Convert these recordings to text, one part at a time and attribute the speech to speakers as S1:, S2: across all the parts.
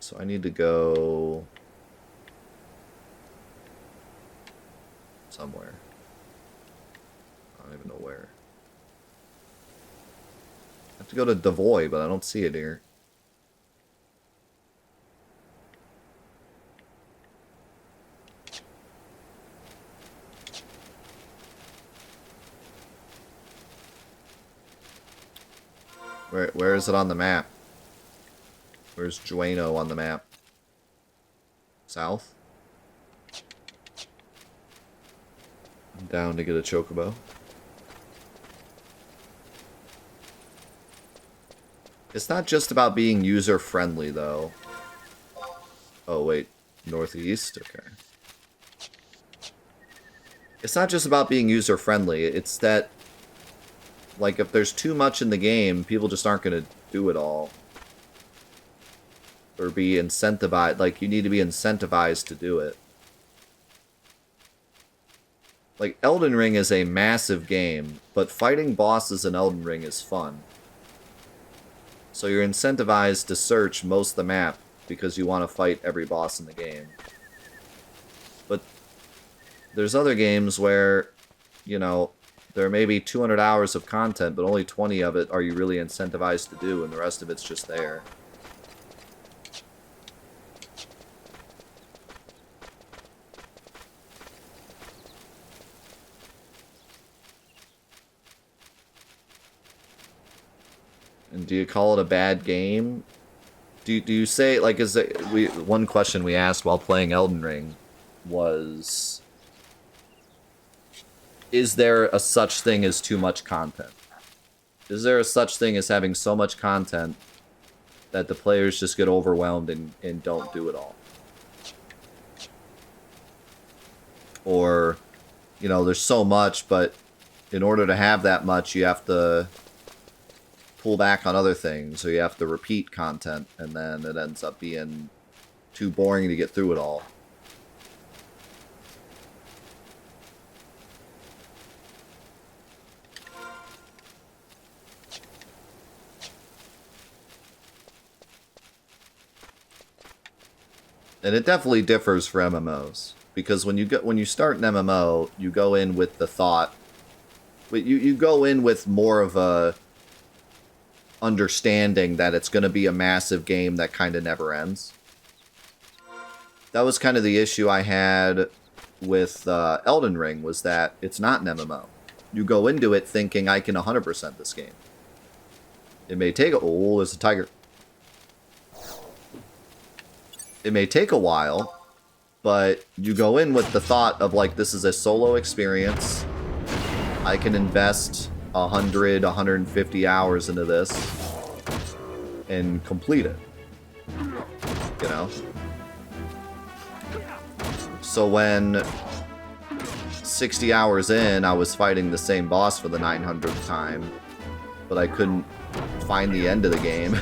S1: so I need to go somewhere. I don't even know where. I have to go to Devoy, but I don't see it here. Where is it on the map? Where's Jueno on the map? South? I'm down to get a chocobo. It's not just about being user-friendly, though. Oh, wait. Northeast? Okay. It's not just about being user-friendly. It's that, like, if there's too much in the game, people just aren't going to do it all. Or be incentivized. Like, you need to be incentivized to do it. Like, Elden Ring is a massive game, but fighting bosses in Elden Ring is fun. So you're incentivized to search most of the map because you want to fight every boss in the game. But there's other games where, you know, there may be 200 hours of content, but only 20 of it are you really incentivized to do, and the rest of it's just there. And do you call it a bad game? Do you say, like, is it, one question we asked while playing Elden Ring was, is there a such thing as too much content? Is there a such thing as having so much content that the players just get overwhelmed and don't do it all? Or, you know, there's so much, but in order to have that much, you have to pull back on other things, or you have to repeat content, and then it ends up being too boring to get through it all. And it definitely differs for MMOs, because when you start an MMO, you go in with the thought, you go in with more of a understanding that it's going to be a massive game that kind of never ends. That was kind of the issue I had with Elden Ring, was that it's not an MMO. You go into it thinking I can 100% this game. It may take oh, there's a tiger. It may take a while, but you go in with the thought of, like, this is a solo experience. I can invest 100, 150 hours into this and complete it. You know? So when 60 hours in, I was fighting the same boss for the 900th time, but I couldn't find the end of the game.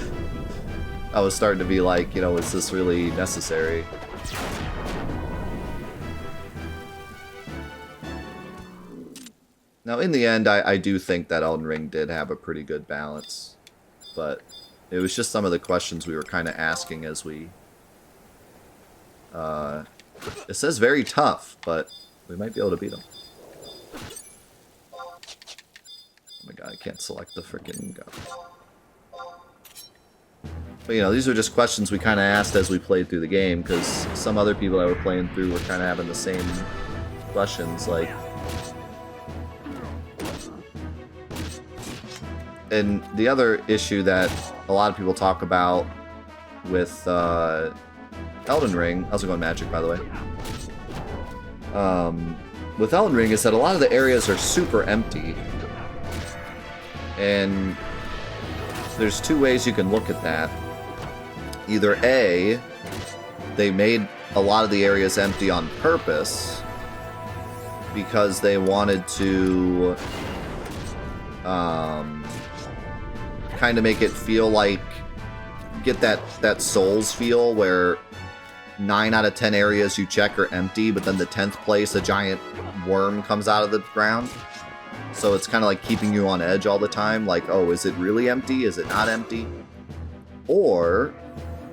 S1: I was starting to be like, you know, is this really necessary? Now, in the end, I do think that Elden Ring did have a pretty good balance, but it was just some of the questions we were kind of asking as we... it says very tough, but we might be able to beat them. Oh my god, I can't select the freaking gun. But, you know, these are just questions we kind of asked as we played through the game, because some other people that were playing through were kind of having the same questions, like... And the other issue that a lot of people talk about with Elden Ring... How's it going, Magic, by the way? With Elden Ring is that a lot of the areas are super empty. And there's two ways you can look at that. Either A, they made a lot of the areas empty on purpose because they wanted to kind of make it feel like, get that Souls feel where 9 out of 10 areas you check are empty, but then the 10th place a giant worm comes out of the ground. So it's kind of like keeping you on edge all the time, like, oh, is it really empty? Is it not empty? Or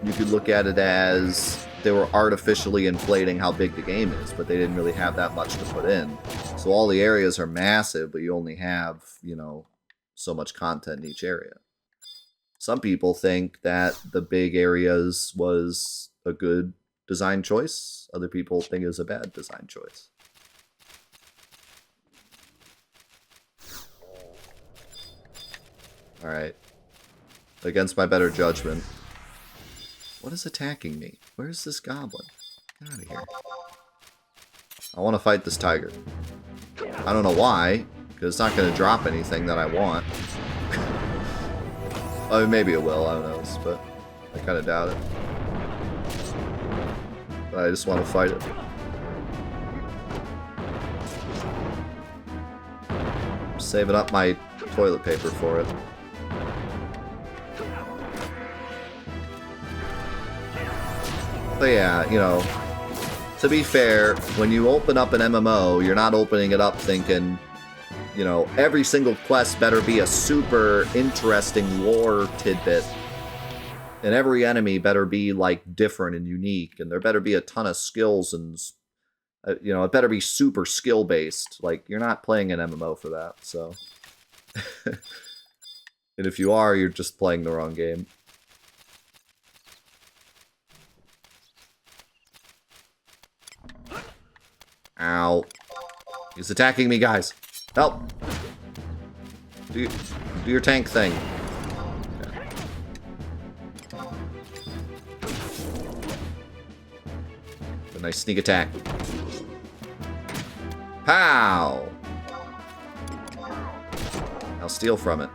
S1: you could look at it as they were artificially inflating how big the game is, but they didn't really have that much to put in. So all the areas are massive, but you only have, you know, so much content in each area. Some people think that the big areas was a good design choice. Other people think it was a bad design choice. Alright. Against my better judgment. What is attacking me? Where's this goblin? Get out of here. I want to fight this tiger. I don't know why, because it's not going to drop anything that I want. I mean, maybe it will, I don't know, but I kind of doubt it. But I just want to fight it. I'm saving up my toilet paper for it. But yeah, you know, to be fair, when you open up an MMO, you're not opening it up thinking, you know, every single quest better be a super interesting lore tidbit. And every enemy better be, like, different and unique. And there better be a ton of skills and, you know, it better be super skill-based. Like, you're not playing an MMO for that, so. And if you are, you're just playing the wrong game. Ow. He's attacking me, guys. Help. Do your tank thing. Okay. A nice sneak attack. Pow! I'll steal from it.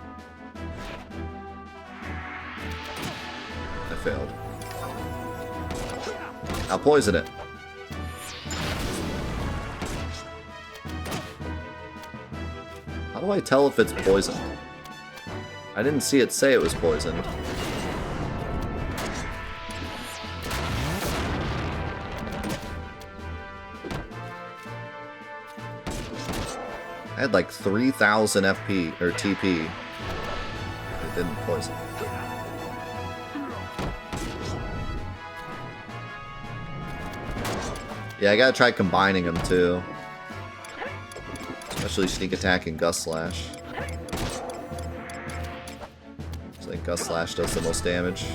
S1: I failed. I'll poison it. How do I tell if it's poisoned? I didn't see it say it was poisoned. I had like 3,000 FP, or TP. It didn't poison. Yeah, I gotta try combining them too. Especially sneak attack and gust slash. I think gust slash does the most damage.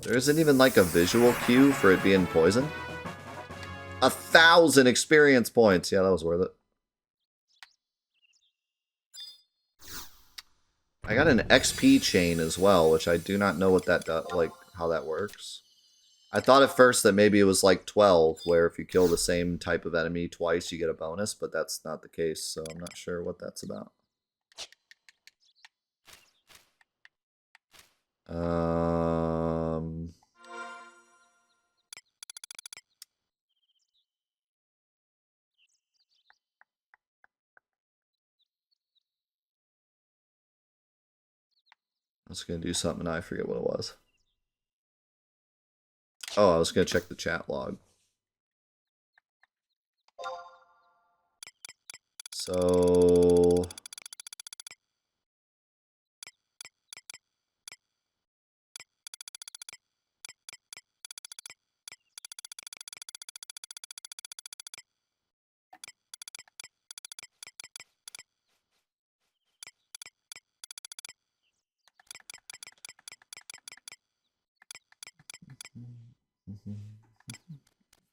S1: There isn't even like a visual cue for it being poison. 1,000 experience points. Yeah, that was worth it. I got an XP chain as well, which I do not know what that does, like how that works. I thought at first that maybe it was like 12, where if you kill the same type of enemy twice, you get a bonus, but that's not the case, so I'm not sure what that's about. I was going to do something, I forget what it was. Oh, I was going to check the chat log. So...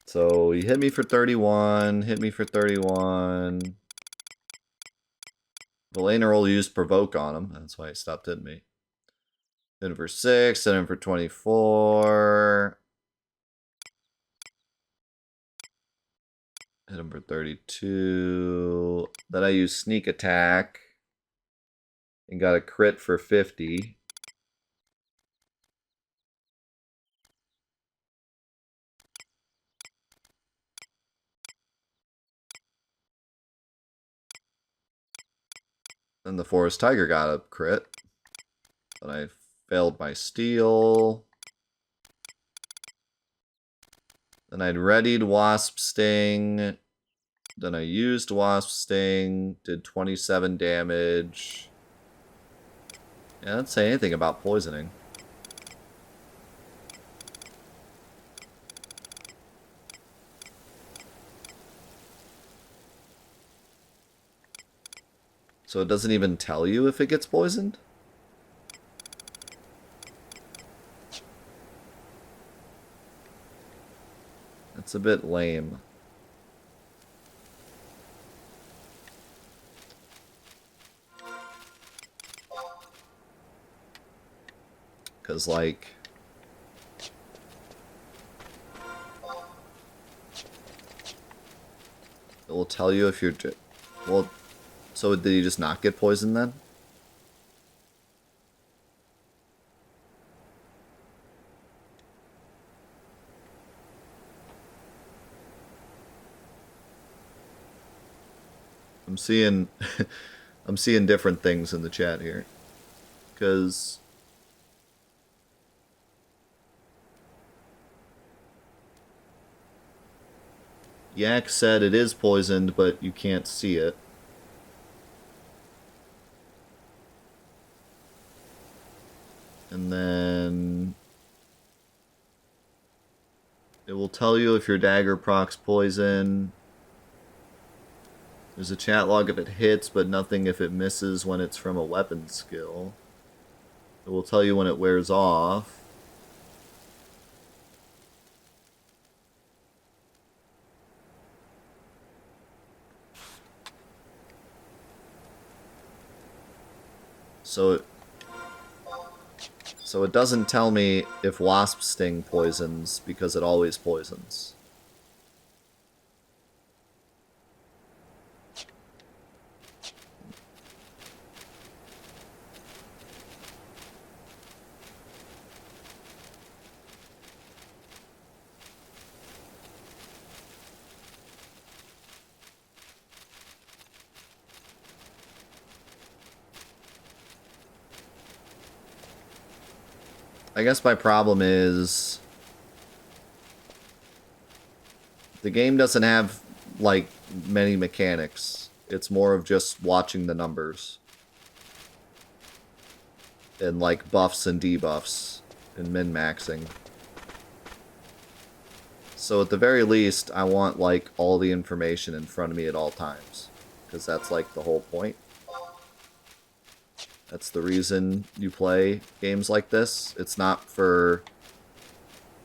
S1: So he hit me for 31, hit me for 31. The laner roll used provoke on him. That's why he stopped hitting me. Hit him for 6, hit him for 24. Hit him for 32. Then I used sneak attack. And got a crit for 50. Then the Forest Tiger got a crit. But I failed my steal. Then I'd readied Wasp Sting. Then I used Wasp Sting, did 27 damage. Yeah, I didn't say anything about poisoning. So it doesn't even tell you if it gets poisoned? That's a bit lame. Because, like... it will tell you if you're... Well, so did you just not get poisoned then? I'm seeing... I'm seeing different things in the chat here. Because... Yak said it is poisoned, but you can't see it. And then... it will tell you if your dagger procs poison. There's a chat log if it hits, but nothing if it misses when it's from a weapon skill. It will tell you when it wears off. So it doesn't tell me if Wasp Sting poisons, because it always poisons. I guess my problem is the game doesn't have, like, many mechanics. It's more of just watching the numbers. And, like, buffs and debuffs. And min-maxing. So at the very least, I want, like, all the information in front of me at all times. Because that's, like, the whole point. That's the reason you play games like this. It's not for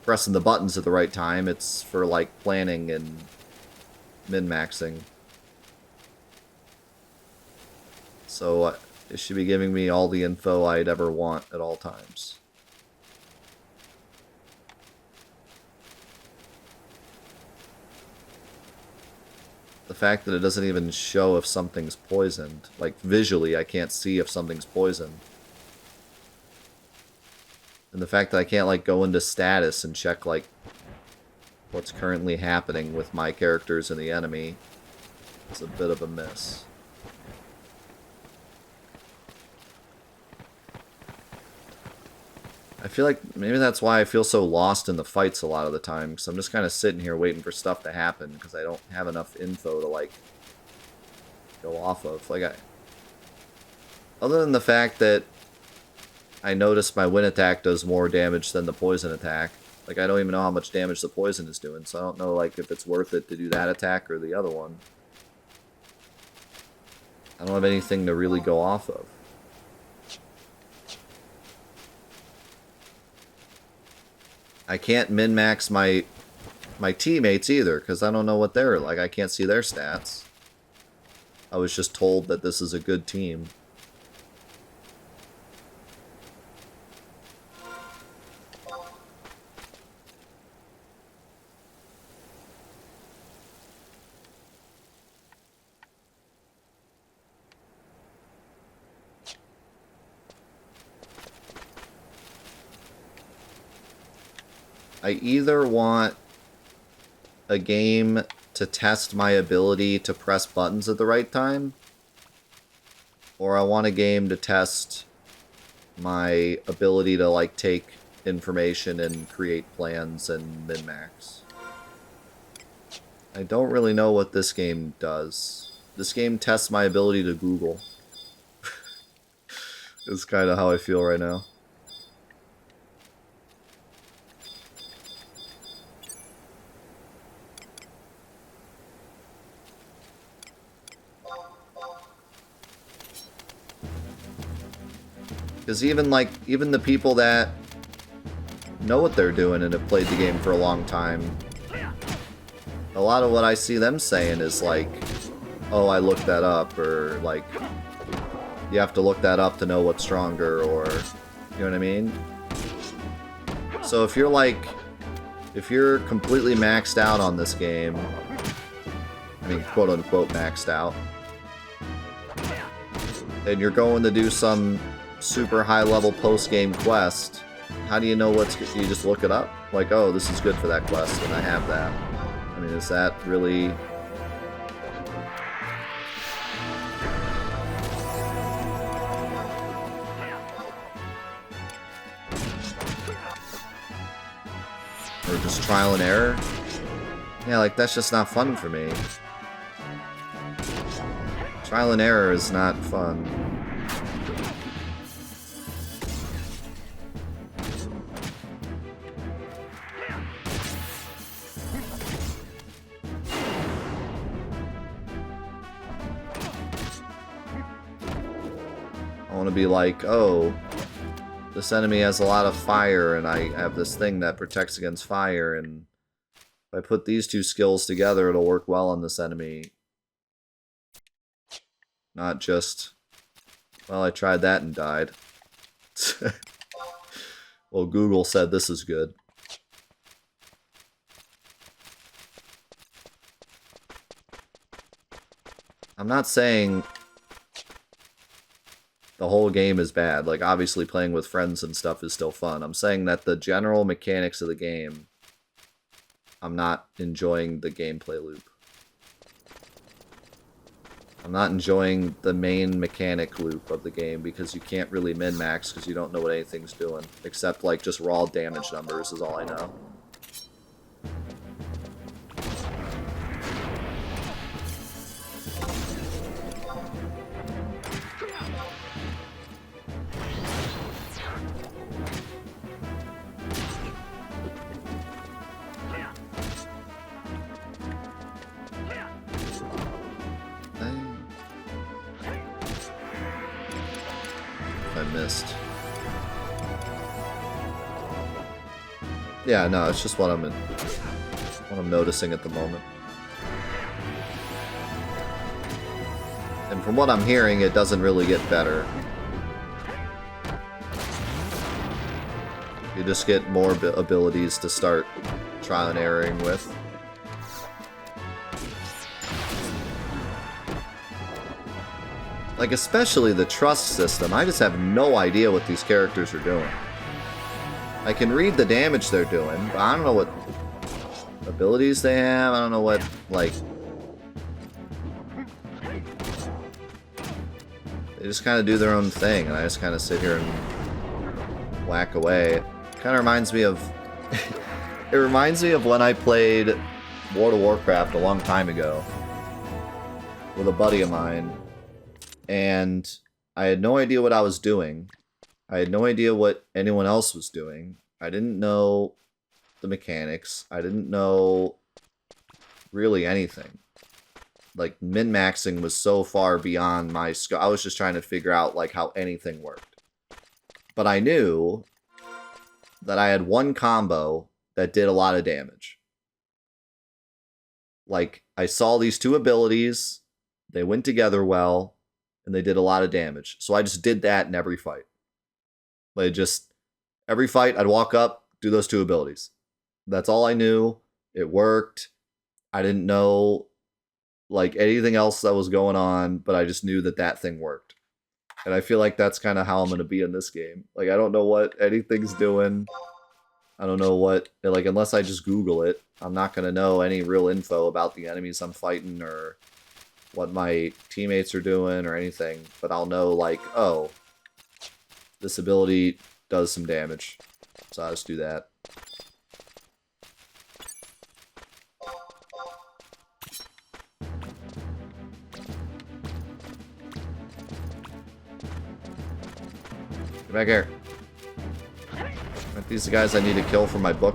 S1: pressing the buttons at the right time. It's for, like, planning and min-maxing. So it should be giving me all the info I'd ever want at all times. The fact that it doesn't even show if something's poisoned. Like, visually, I can't see if something's poisoned. And the fact that I can't, like, go into status and check, like, what's currently happening with my characters and the enemy is a bit of a miss. I feel like maybe that's why I feel so lost in the fights a lot of the time, because I'm just kind of sitting here waiting for stuff to happen, because I don't have enough info to, like, go off of. Like, other than the fact that I noticed my wind attack does more damage than the poison attack, like, I don't even know how much damage the poison is doing, so I don't know, like, if it's worth it to do that attack or the other one. I don't have anything to really go off of. I can't min-max my teammates either, because I don't know what they're like. I can't see their stats. I was just told that this is a good team. I either want a game to test my ability to press buttons at the right time, or I want a game to test my ability to, like, take information and create plans and min-max. I don't really know what this game does. This game tests my ability to Google. It's kind of how I feel right now. Because even the people that know what they're doing and have played the game for a long time, a lot of what I see them saying is like, oh, I looked that up, or like, you have to look that up to know what's stronger, or, you know what I mean? So if you're completely maxed out on this game, I mean, quote unquote maxed out, and you're going to do some super high level post game quest, how do you know what's good? You just look it up? Like, oh, this is good for that quest, and I have that. I mean, is that really... Or just trial and error? Yeah, like, that's just not fun for me. Trial and error is not fun. I want to be like, oh, this enemy has a lot of fire, and I have this thing that protects against fire, and if I put these two skills together, it'll work well on this enemy. Not just, well, I tried that and died. Well, Google said this is good. I'm not saying the whole game is bad. Like, obviously playing with friends and stuff is still fun. I'm saying that the general mechanics of the game, I'm not enjoying the gameplay loop. I'm not enjoying the main mechanic loop of the game because you can't really min-max because you don't know what anything's doing. Except, like, just raw damage numbers is all I know. Yeah, no, it's just what I'm noticing at the moment. And from what I'm hearing, it doesn't really get better. You just get more abilities to start trial and erroring with. Like, especially the trust system. I just have no idea what these characters are doing. I can read the damage they're doing, but I don't know what abilities they have. I don't know what, like... They just kind of do their own thing, and I just kind of sit here and whack away. It kind of reminds me of... It reminds me of when I played World of Warcraft a long time ago with a buddy of mine, and I had no idea what I was doing. I had no idea what anyone else was doing. I didn't know the mechanics. I didn't know really anything. Like, min-maxing was so far beyond my scope. I was just trying to figure out, like, how anything worked. But I knew that I had one combo that did a lot of damage. Like, I saw these two abilities, they went together well, and they did a lot of damage. So I just did that in every fight. Like, just, every fight, I'd walk up, do those two abilities. That's all I knew. It worked. I didn't know, like, anything else that was going on, but I just knew that that thing worked. And I feel like that's kind of how I'm going to be in this game. Like, I don't know what anything's doing. I don't know what, like, unless I just Google it, I'm not going to know any real info about the enemies I'm fighting or what my teammates are doing or anything. But I'll know, like, oh, this ability does some damage. So I'll just do that. Get back here. Aren't these the guys I need to kill for my book?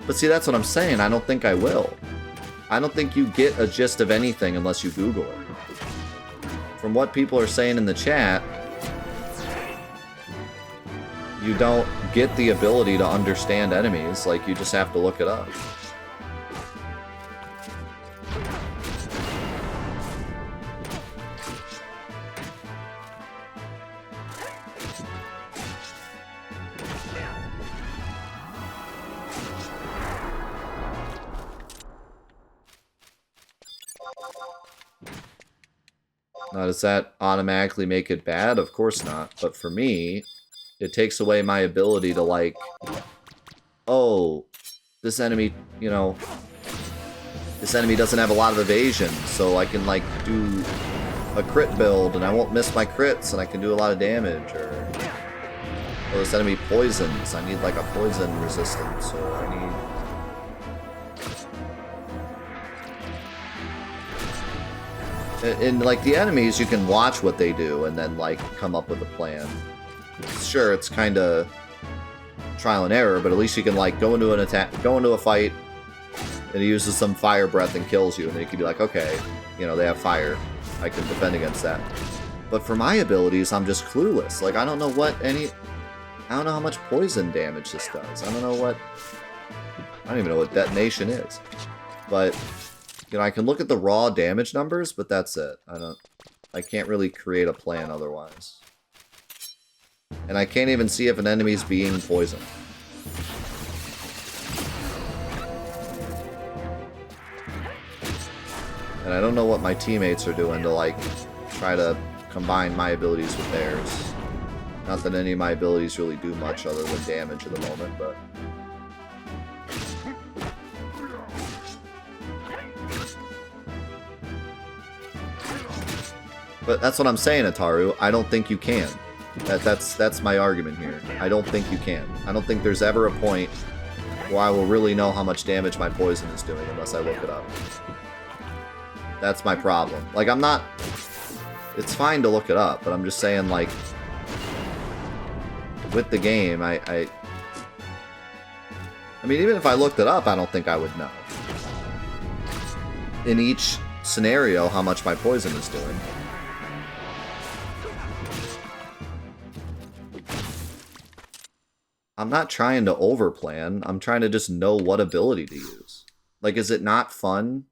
S1: But see, that's what I'm saying. I don't think I will. I don't think you get a gist of anything unless you Google it. From what people are saying in the chat, you don't get the ability to understand enemies. Like, you just have to look it up. Now, does that automatically make it bad? Of course not. But for me, it takes away my ability to, like, oh, this enemy, you know, this enemy doesn't have a lot of evasion, so I can, like, do a crit build, and I won't miss my crits, and I can do a lot of damage, or, oh, this enemy poisons. I need, like, a poison resistance, or I need... In, like, the enemies, you can watch what they do and then, like, come up with a plan. Sure, it's kind of trial and error, but at least you can, like, go into an attack, go into a fight, and he uses some fire breath and kills you, and then you can be like, okay, you know, they have fire. I can defend against that. But for my abilities, I'm just clueless. Like, I don't know what any... I don't know how much poison damage this does. I don't know what... I don't even know what detonation is. But... you know, I can look at the raw damage numbers, but that's it. I can't really create a plan otherwise. And I can't even see if an enemy's being poisoned. And I don't know what my teammates are doing to, like, try to combine my abilities with theirs. Not that any of my abilities really do much other than damage at the moment, but... But that's what I'm saying, Ataru. I don't think you can. That's my argument here. I don't think you can. I don't think there's ever a point where I will really know how much damage my poison is doing unless I look it up. That's my problem. Like, I'm not... It's fine to look it up, but I'm just saying, like... with the game, I mean, even if I looked it up, I don't think I would know. In each scenario, how much my poison is doing. I'm not trying to overplan. I'm trying to just know what ability to use. Like, is it not fun?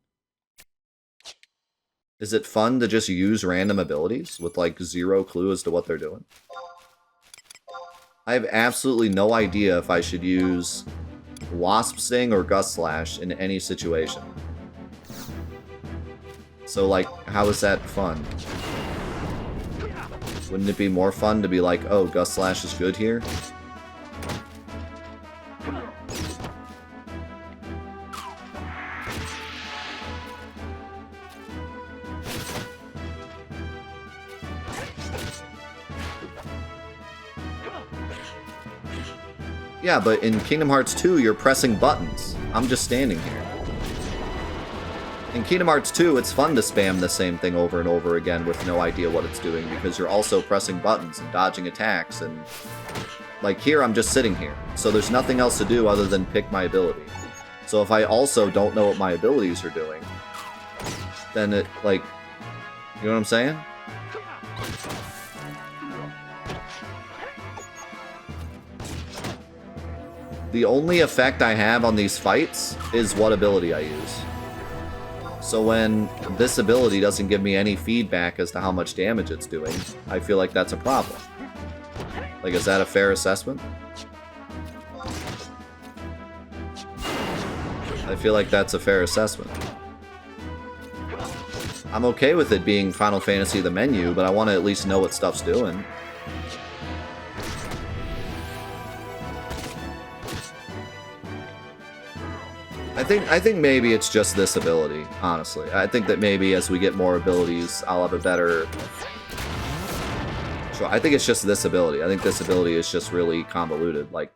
S1: Is it fun to just use random abilities with, like, zero clue as to what they're doing? I have absolutely no idea if I should use Wasp Sting or Gust Slash in any situation. So, like, how is that fun? Wouldn't it be more fun to be like, oh, Gust Slash is good here? Yeah, but in Kingdom Hearts 2, you're pressing buttons. I'm just standing here. In Kingdom Hearts 2, it's fun to spam the same thing over and over again with no idea what it's doing, because you're also pressing buttons and dodging attacks, and... like, here, I'm just sitting here. So there's nothing else to do other than pick my ability. So if I also don't know what my abilities are doing, then it, like... you know what I'm saying? The only effect I have on these fights is what ability I use. So when this ability doesn't give me any feedback as to how much damage it's doing, I feel like that's a problem. Like, is that a fair assessment? I feel like that's a fair assessment. I'm okay with it being Final Fantasy the menu, but I want to at least know what stuff's doing. I think maybe it's just this ability, honestly. I think that maybe as we get more abilities, I'll have a better... I think it's just this ability. I think this ability is just really convoluted. Like,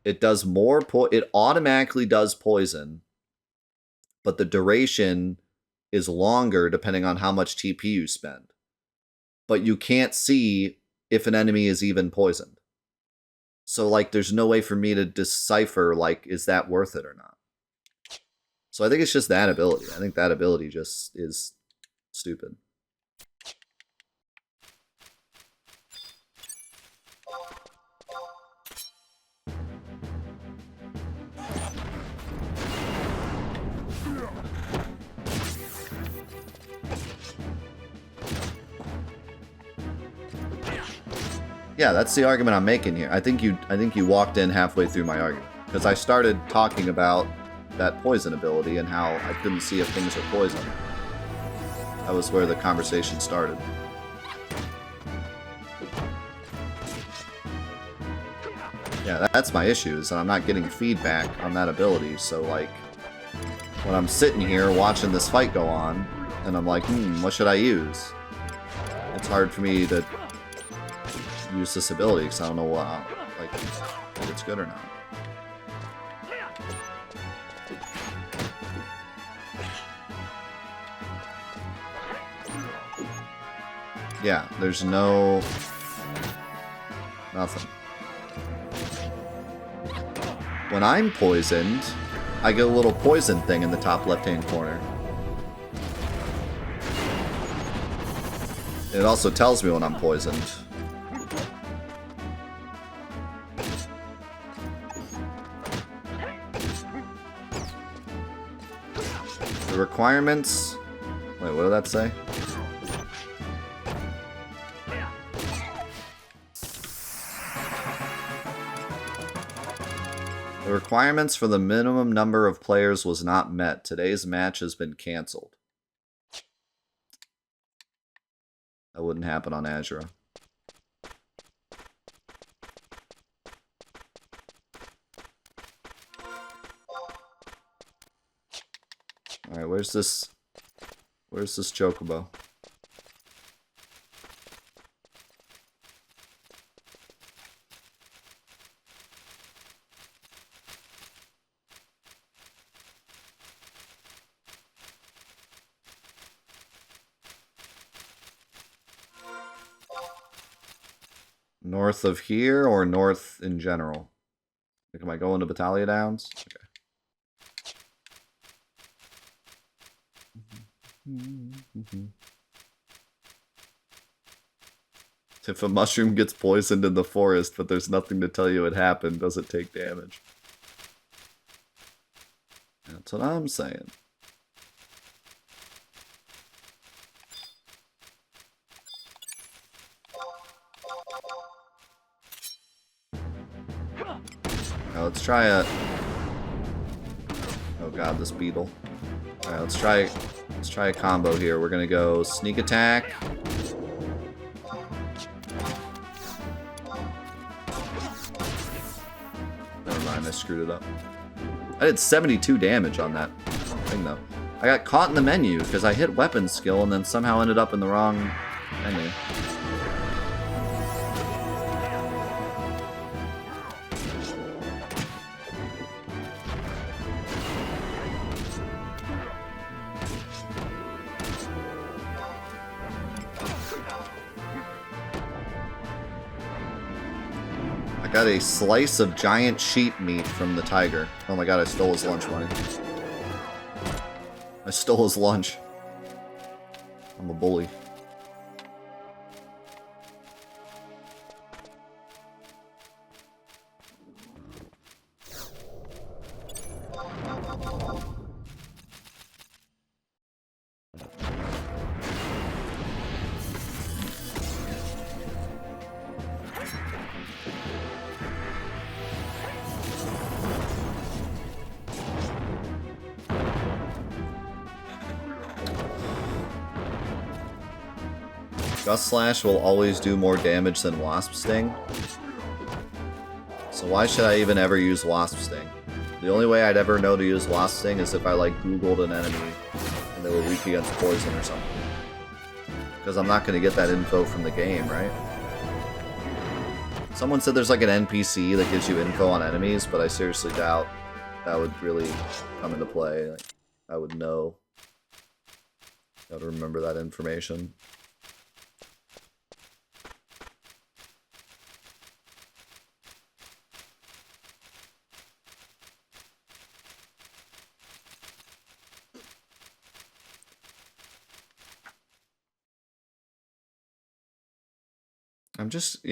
S1: It does more it automatically does poison, but the duration is longer depending on how much TP you spend. But you can't see if an enemy is even poisoned. So, like, there's no way for me to decipher, like, is that worth it or not? So I think it's just that ability. I think that ability just is stupid. Yeah, that's the argument I'm making here. I think you walked in halfway through my argument, because I started talking about that poison ability and how I couldn't see if things were poisoned. That was where the conversation started. Yeah, that's my issue, is that I'm not getting feedback on that ability, so like, when I'm sitting here watching this fight go on, and I'm like, what should I use? It's hard for me to use this ability, because I don't know what, like, if it's good or not. Yeah, there's no... nothing. When I'm poisoned, I get a little poison thing in the top left-hand corner. It also tells me when I'm poisoned. The requirements... wait, what did that say? The requirements for the minimum number of players was not met. Today's match has been cancelled. That wouldn't happen on Azure. Alright, where's this Chocobo? North of here or north in general? Like, am I going to Battaglia Downs? Okay. If a mushroom gets poisoned in the forest, but there's nothing to tell you it happened, does it take damage? That's what I'm saying. Now let's try a... oh god, this beetle. Alright, let's try a combo here. We're gonna go sneak attack. Never mind, I screwed it up. I did 72 damage on that thing though. I got caught in the menu because I hit weapon skill and then somehow ended up in the wrong menu. Got a slice of giant sheep meat from the tiger. Oh my god, I stole his lunch money. I stole his lunch. I'm a bully. Gust Slash will always do more damage than Wasp Sting. So why should I even ever use Wasp Sting? The only way I'd ever know to use Wasp Sting is if I like Googled an enemy and they were weak against poison or something. Because I'm not going to get that info from the game, right? Someone said there's like an NPC that gives you info on enemies, but I seriously doubt that would really come into play. Like, I would know. I would remember that information.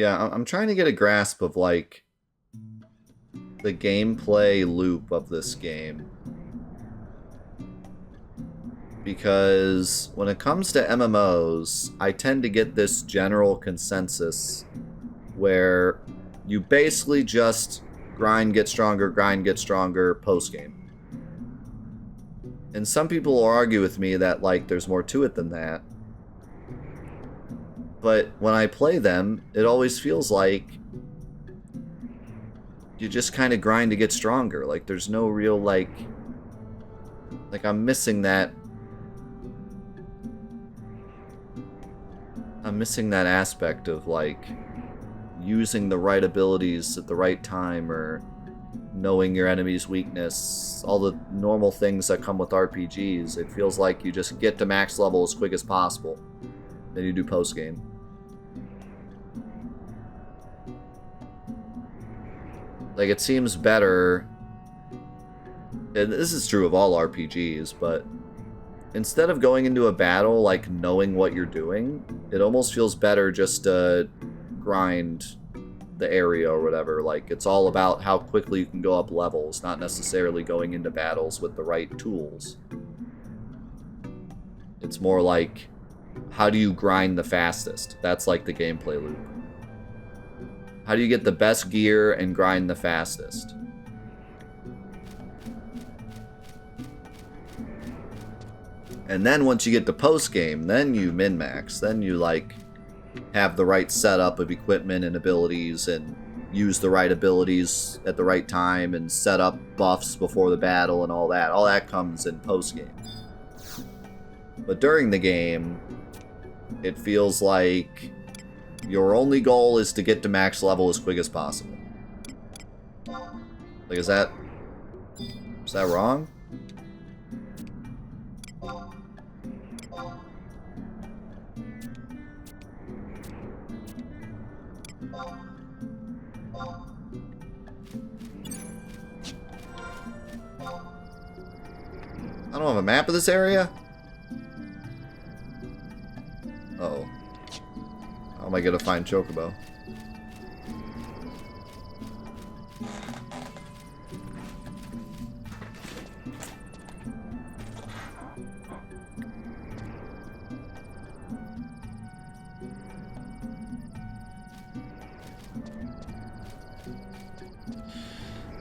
S1: I'm trying to get a grasp of, like, the gameplay loop of this game. Because when it comes to MMOs, I tend to get this general consensus where you basically just grind, get stronger, post-game. And some people will argue with me that, like, there's more to it than that. But when I play them, it always feels like you just kind of grind to get stronger. Like, there's no real, like, I'm missing that. I'm missing that aspect of, like, using the right abilities at the right time, or knowing your enemy's weakness, all the normal things that come with RPGs. It feels like you just get to max level as quick as possible. Then you do post-game. Like, it seems better, and this is true of all RPGs, but instead of going into a battle, like, knowing what you're doing, it almost feels better just to grind the area or whatever. Like, it's all about how quickly you can go up levels, not necessarily going into battles with the right tools. It's more like, how do you grind the fastest? That's like the gameplay loop. How do you get the best gear and grind the fastest? And then once you get to post-game, then you min-max. Then you, like, have the right setup of equipment and abilities, and use the right abilities at the right time, and set up buffs before the battle and all that. All that comes in post-game. But during the game, it feels like your only goal is to get to max level as quick as possible. Like, is that wrong? I don't have a map of this area? Uh-oh. How am I gonna find Chocobo?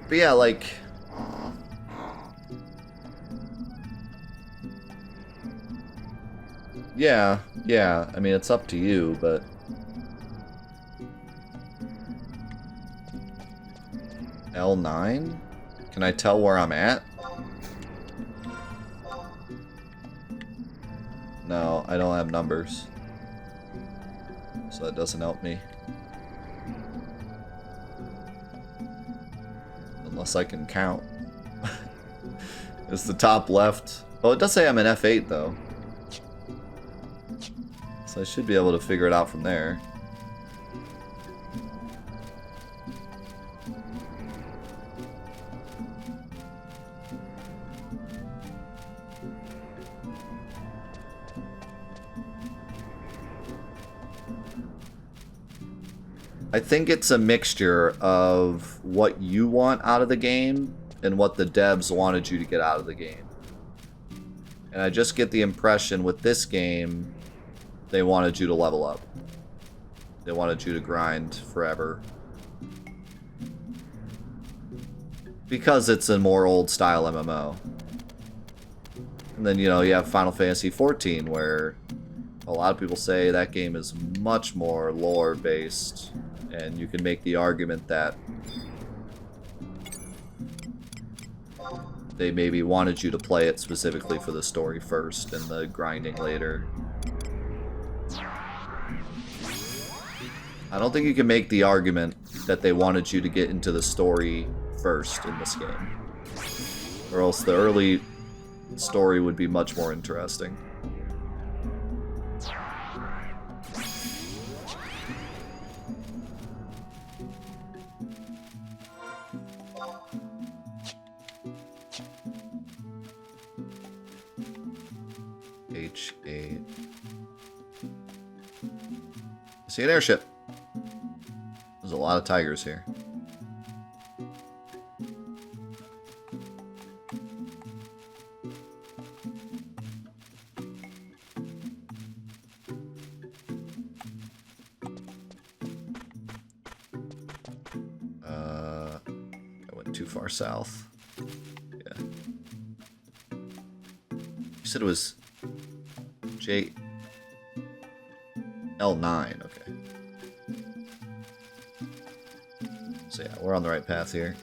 S1: But yeah, like, yeah, I mean, it's up to you, but L9? Can I tell where I'm at? No, I don't have numbers, so that doesn't help me. Unless I can count. It's the top left. Oh, it does say I'm in F8, though. So I should be able to figure it out from there. I think it's a mixture of what you want out of the game and what the devs wanted you to get out of the game. And I just get the impression with this game, they wanted you to level up. They wanted you to grind forever. Because it's a more old-style MMO. And then, you know, you have Final Fantasy XIV, where a lot of people say that game is much more lore-based. And you can make the argument that they maybe wanted you to play it specifically for the story first and the grinding later. I don't think you can make the argument that they wanted you to get into the story first in this game. Or else the early story would be much more interesting. H8. I see an airship. There's a lot of tigers here. I went too far south. Yeah. You said it was L9, okay. So yeah, we're on the right path here.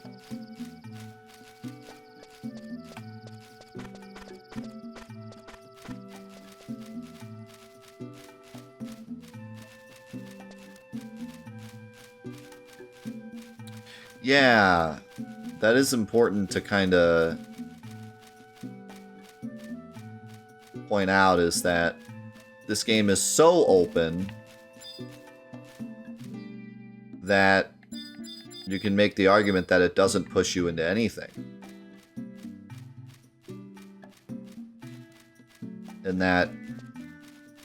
S1: Yeah, that is important to kind of point out, is that this game is so open that you can make the argument that it doesn't push you into anything. And that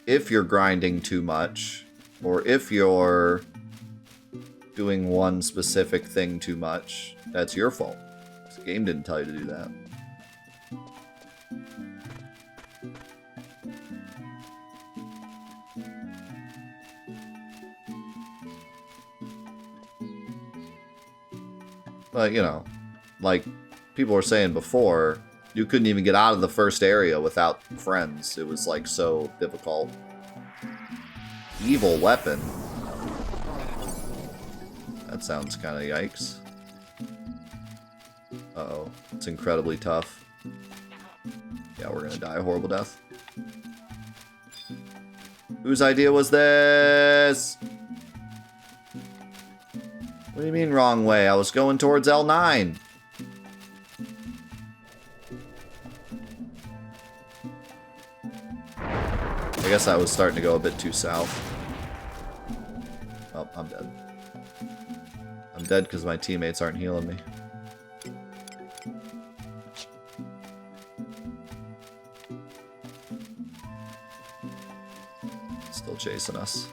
S1: if you're grinding too much, or if you're doing one specific thing too much, that's your fault. The game didn't tell you to do that. But, you know, like people were saying before, you couldn't even get out of the first area without friends. It was, like, so difficult. Evil weapon. That sounds kind of yikes. Uh-oh. It's incredibly tough. Yeah, we're gonna die a horrible death. Whose idea was this? What do you mean wrong way? I was going towards L9. I guess I was starting to go a bit too south. Oh, I'm dead. I'm dead because my teammates aren't healing me. Still chasing us.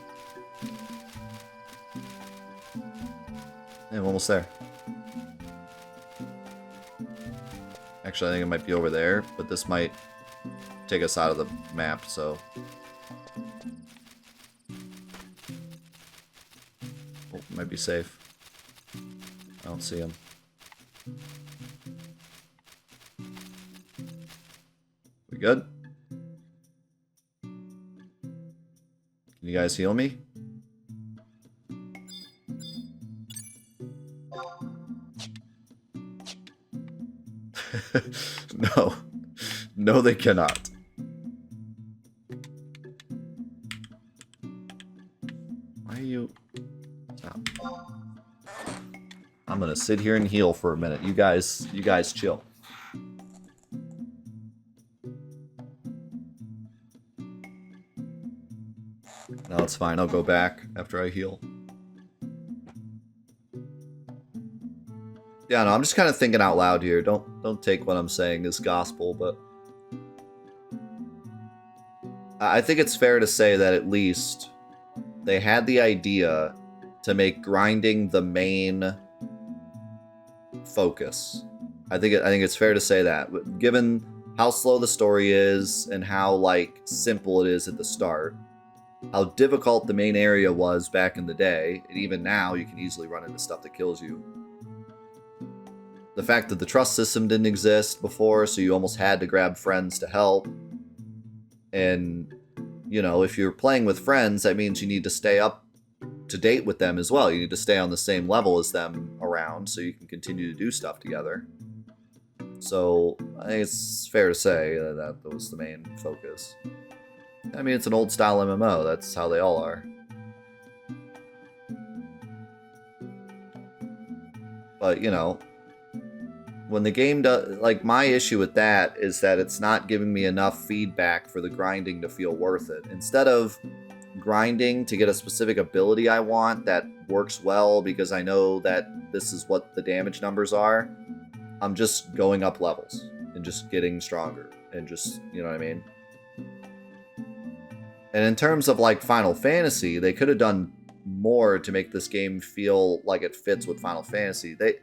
S1: Yeah, I'm almost there. Actually, I think it might be over there, but this might take us out of the map, so... Oh, might be safe. I don't see him. We good? Can you guys heal me? No. No, they cannot. Why are you... Stop. I'm gonna sit here and heal for a minute. You guys chill. No, it's fine. I'll go back after I heal. Yeah, no, I'm just kind of thinking out loud here. Don't take what I'm saying as gospel, but I think it's fair to say that at least they had the idea to make grinding the main focus. I think it's fair to say that, given how slow the story is and how like simple it is at the start, how difficult the main area was back in the day, and even now you can easily run into stuff that kills you. The fact that the trust system didn't exist before, so you almost had to grab friends to help. And, you know, if you're playing with friends, that means you need to stay up to date with them as well. You need to stay on the same level as them around so you can continue to do stuff together. So, I think it's fair to say that was the main focus. I mean, it's an old style MMO. That's how they all are. But, you know, when the game does... Like, my issue with that is that it's not giving me enough feedback for the grinding to feel worth it. Instead of grinding to get a specific ability I want that works well because I know that this is what the damage numbers are, I'm just going up levels and just getting stronger and just, you know what I mean? And in terms of, like, Final Fantasy, they could have done more to make this game feel like it fits with Final Fantasy. They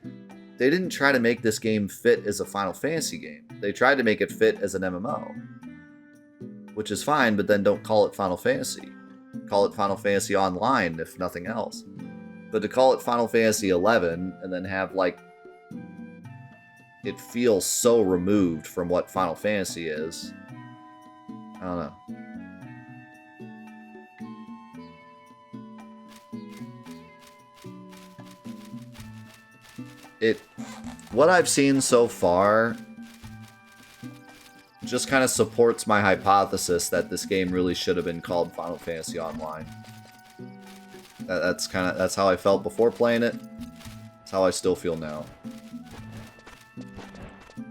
S1: didn't try to make this game fit as a Final Fantasy game. They tried to make it fit as an MMO. Which is fine, but then don't call it Final Fantasy. Call it Final Fantasy Online, if nothing else. But to call it Final Fantasy 11 and then have, like, it feels so removed from what Final Fantasy is. I don't know. What I've seen so far just kind of supports my hypothesis that this game really should have been called Final Fantasy Online. That's how I felt before playing it. That's how I still feel now.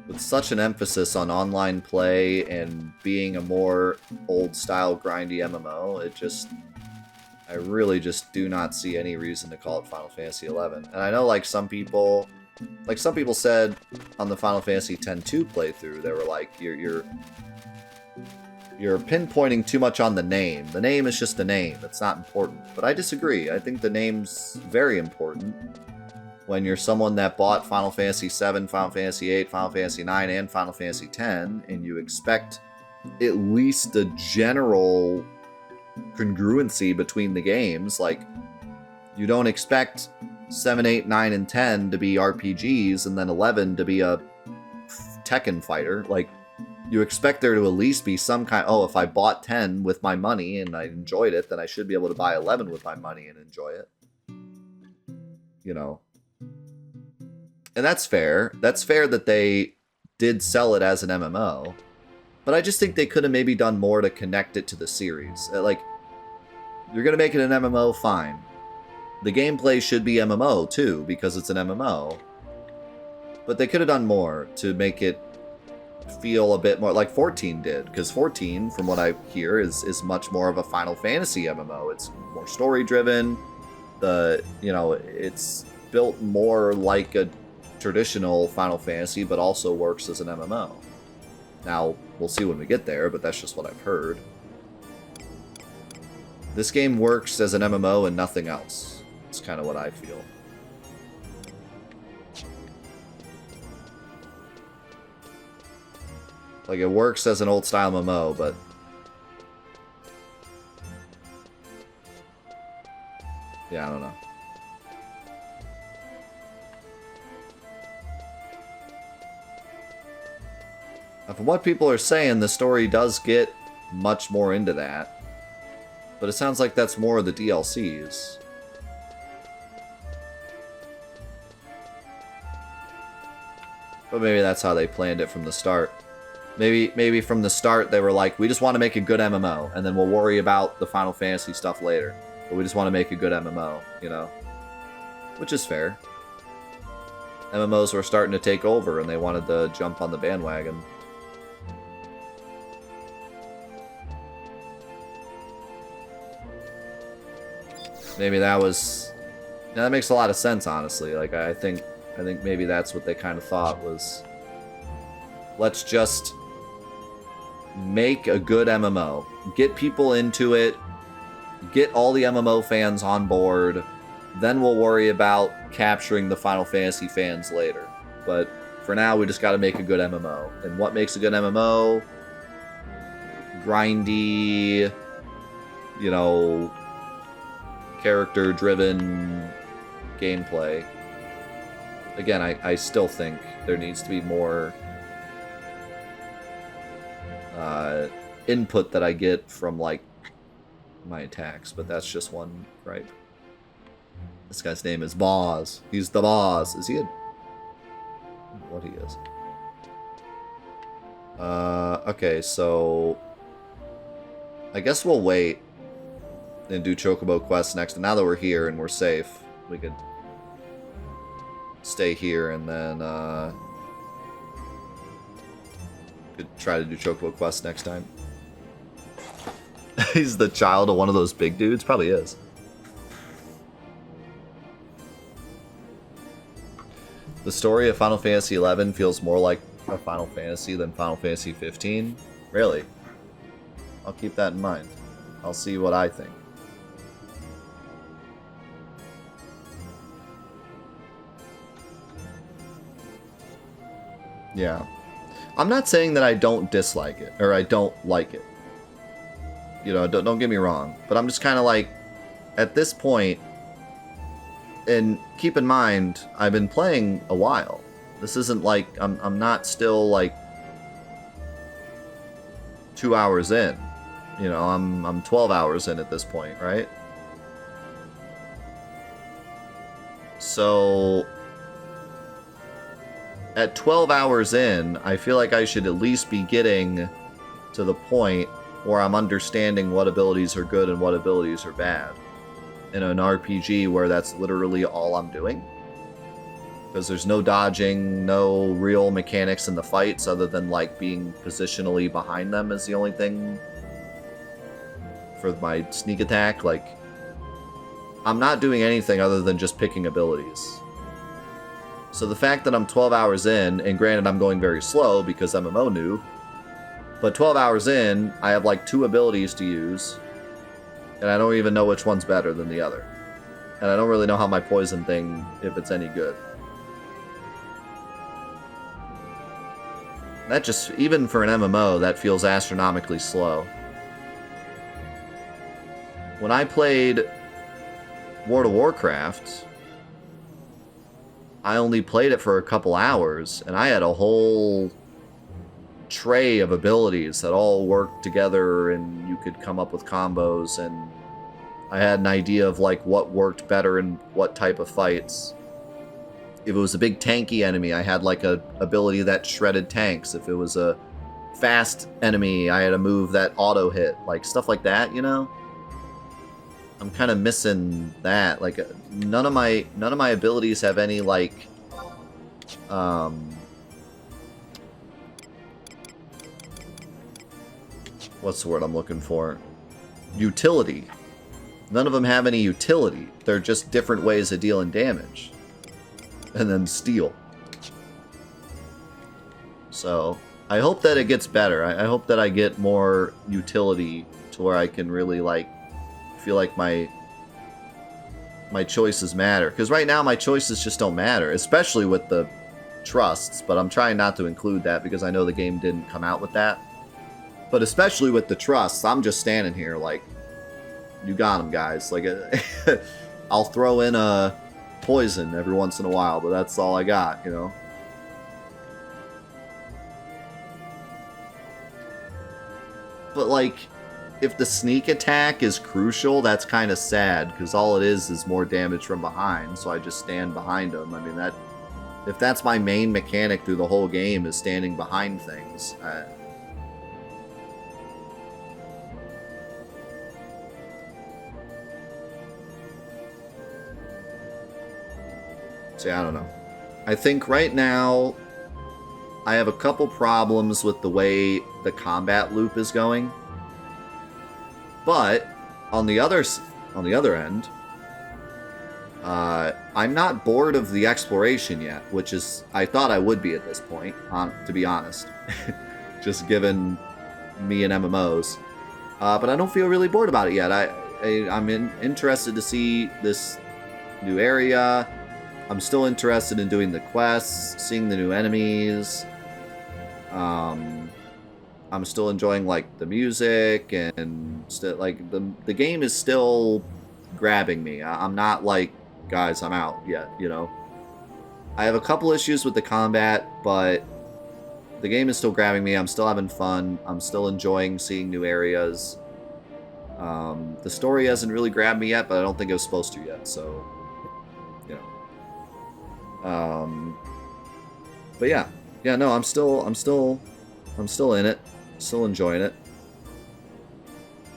S1: With such an emphasis on online play and being a more old-style grindy MMO, I really just do not see any reason to call it Final Fantasy 11. And I know, like, some people said on the Final Fantasy X-2 playthrough, they were like, you're pinpointing too much on the name. The name is just a name. It's not important. But I disagree. I think the name's very important. When you're someone that bought Final Fantasy VII, Final Fantasy VIII, Final Fantasy IX, and Final Fantasy X, and you expect at least a general congruency between the games, like, you don't expect 7, 8, 9, and 10 to be RPGs, and then 11 to be a Tekken fighter. Like, you expect there to at least be some kind... Oh, if I bought 10 with my money and I enjoyed it, then I should be able to buy 11 with my money and enjoy it. You know. And that's fair. That's fair that they did sell it as an MMO. But I just think they could have maybe done more to connect it to the series. Like, you're going to make it an MMO, fine. The gameplay should be MMO, too, because it's an MMO. But they could have done more to make it feel a bit more like 14 did. Because 14, from what I hear, is much more of a Final Fantasy MMO. It's more story-driven. It's built more like a traditional Final Fantasy, but also works as an MMO. Now, we'll see when we get there, but that's just what I've heard. This game works as an MMO and nothing else. It's kind of what I feel. Like, it works as an old-style MMO, but... yeah, I don't know. From what people are saying, the story does get much more into that. But it sounds like that's more of the DLCs. But maybe that's how they planned it from the start. Maybe from the start they were like, we just want to make a good MMO, and then we'll worry about the Final Fantasy stuff later. But we just want to make a good MMO, you know? Which is fair. MMOs were starting to take over, and they wanted to jump on the bandwagon. Maybe that was... yeah, that makes a lot of sense, honestly. Like, I think maybe that's what they kind of thought was... let's just make a good MMO. Get people into it. Get all the MMO fans on board. Then we'll worry about capturing the Final Fantasy fans later. But for now, we just gotta make a good MMO. And what makes a good MMO? Grindy... you know... character-driven gameplay. Again, I still think there needs to be more input that I get from, like, my attacks, but that's just one gripe. This guy's name is Boz. He's the boss. Is he a... what he is? Okay, so... I guess we'll wait and do Chocobo quests next. And now that we're here and we're safe, we could stay here and then could try to do Chocobo Quest next time. He's the child of one of those big dudes? Probably is. The story of Final Fantasy XI feels more like a Final Fantasy than Final Fantasy 15. Really? I'll keep that in mind. I'll see what I think. Yeah. I'm not saying that I don't dislike it, or I don't like it. You know, don't get me wrong. But I'm just kind of like, at this point, and keep in mind, I've been playing a while. This isn't like, I'm not still like 2 hours in. You know, I'm 12 hours in at this point, right? So at 12 hours in, I feel like I should at least be getting to the point where I'm understanding what abilities are good and what abilities are bad. In an RPG where that's literally all I'm doing. Because there's no dodging, no real mechanics in the fights other than like being positionally behind them is the only thing for my sneak attack. Like, I'm not doing anything other than just picking abilities. So the fact that I'm 12 hours in, and granted I'm going very slow because I'm a MMO noob, but 12 hours in, I have like 2 abilities to use, and I don't even know which one's better than the other. And I don't really know how my poison thing, if it's any good. That just, even for an MMO, that feels astronomically slow. When I played World of Warcraft, I only played it for a couple hours, and I had a whole tray of abilities that all worked together, and you could come up with combos, and I had an idea of like what worked better in what type of fights. If it was a big tanky enemy, I had like a ability that shredded tanks. If it was a fast enemy, I had a move that auto hit, like stuff like that, you know? I'm kind of missing that. Like, none of my abilities have any like what's the word I'm looking for? Utility. None of them have any utility. They're just different ways of dealing damage. And then steal. So, I hope that it gets better. I hope that I get more utility to where I can really like feel like my choices matter, because right now my choices just don't matter, especially with the trusts, but I'm trying not to include that because I know the game didn't come out with that. But especially with the trusts, I'm just standing here like, you got them, guys. Like, I'll throw in a poison every once in a while, but that's all I got, you know. But like, if the sneak attack is crucial, that's kind of sad, because all it is more damage from behind, so I just stand behind them. I mean, that, if that's my main mechanic through the whole game, is standing behind things. See, I don't know. I think right now, I have a couple problems with the way the combat loop is going. But on the other end, I'm not bored of the exploration yet, which is, I thought I would be at this point, to be honest, just given me and MMOs. But I don't feel really bored about it yet. I'm interested to see this new area. I'm still interested in doing the quests, seeing the new enemies. I'm still enjoying like the music, and still like the game is still grabbing me. I'm not like, guys, I'm out yet, you know. I have a couple issues with the combat, but the game is still grabbing me. I'm still having fun. I'm still enjoying seeing new areas. The story hasn't really grabbed me yet, but I don't think it was supposed to yet, so you know. But yeah, no, I'm still in it. Still enjoying it.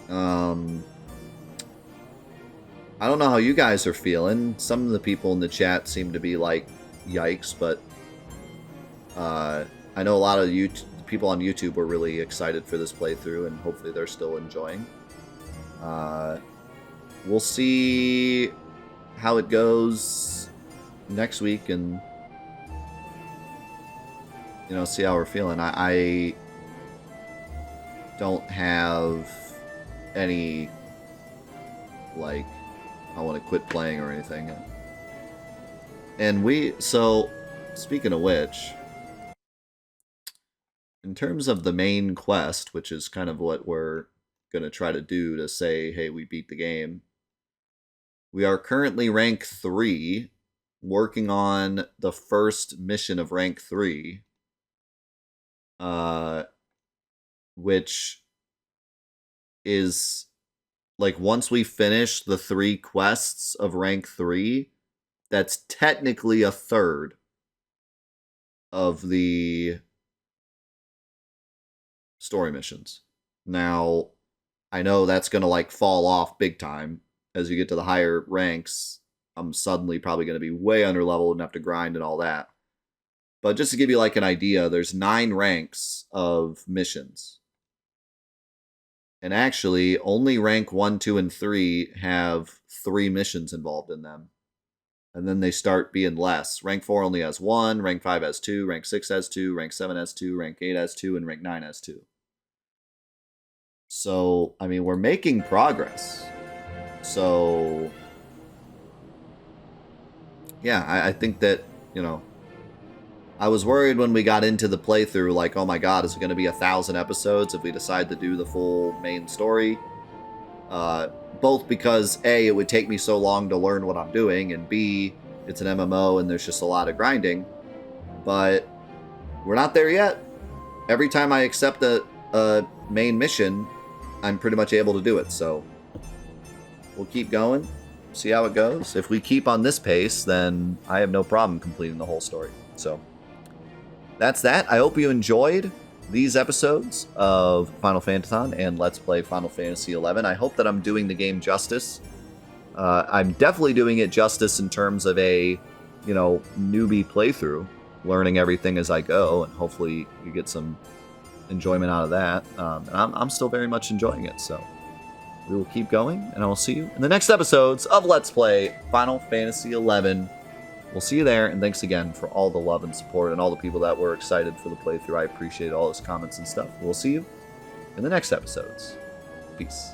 S1: I don't know how you guys are feeling. Some of the people in the chat seem to be like yikes, but I know a lot of people on YouTube were really excited for this playthrough, and hopefully they're still enjoying. We'll see how it goes next week, and see how we're feeling. I don't have any like I want to quit playing or anything. And so speaking of which, in terms of the main quest, which is kind of what we're going to try to do to say, hey, we beat the game, we are currently rank 3, working on the first mission of rank 3, which is, like, once we finish the 3 quests of rank 3, that's technically a third of the story missions. Now, I know that's going to, like, fall off big time. As you get to the higher ranks, I'm suddenly probably going to be way underleveled and have to grind and all that. But just to give you, like, an idea, there's 9 ranks of missions. And actually, only rank 1, 2, and 3 have 3 missions involved in them. And then they start being less. Rank 4 only has 1, rank 5 has 2, rank 6 has 2, rank 7 has 2, rank 8 has 2, and rank 9 has 2. So, I mean, we're making progress. So, yeah, I think that, I was worried when we got into the playthrough, like, oh my god, is it going to be 1,000 episodes if we decide to do the full main story? Both because, A, it would take me so long to learn what I'm doing, and B, it's an MMO and there's just a lot of grinding. But we're not there yet. Every time I accept a main mission, I'm pretty much able to do it, so we'll keep going, see how it goes. If we keep on this pace, then I have no problem completing the whole story. So that's that. I hope you enjoyed these episodes of Final Fantathon and Let's Play Final Fantasy XI. I hope that I'm doing the game justice. I'm definitely doing it justice in terms of a, newbie playthrough, learning everything as I go, and hopefully you get some enjoyment out of that. And I'm still very much enjoying it, so we will keep going, and I will see you in the next episodes of Let's Play Final Fantasy XI. We'll see you there, and thanks again for all the love and support and all the people that were excited for the playthrough. I appreciate all those comments and stuff. We'll see you in the next episodes. Peace.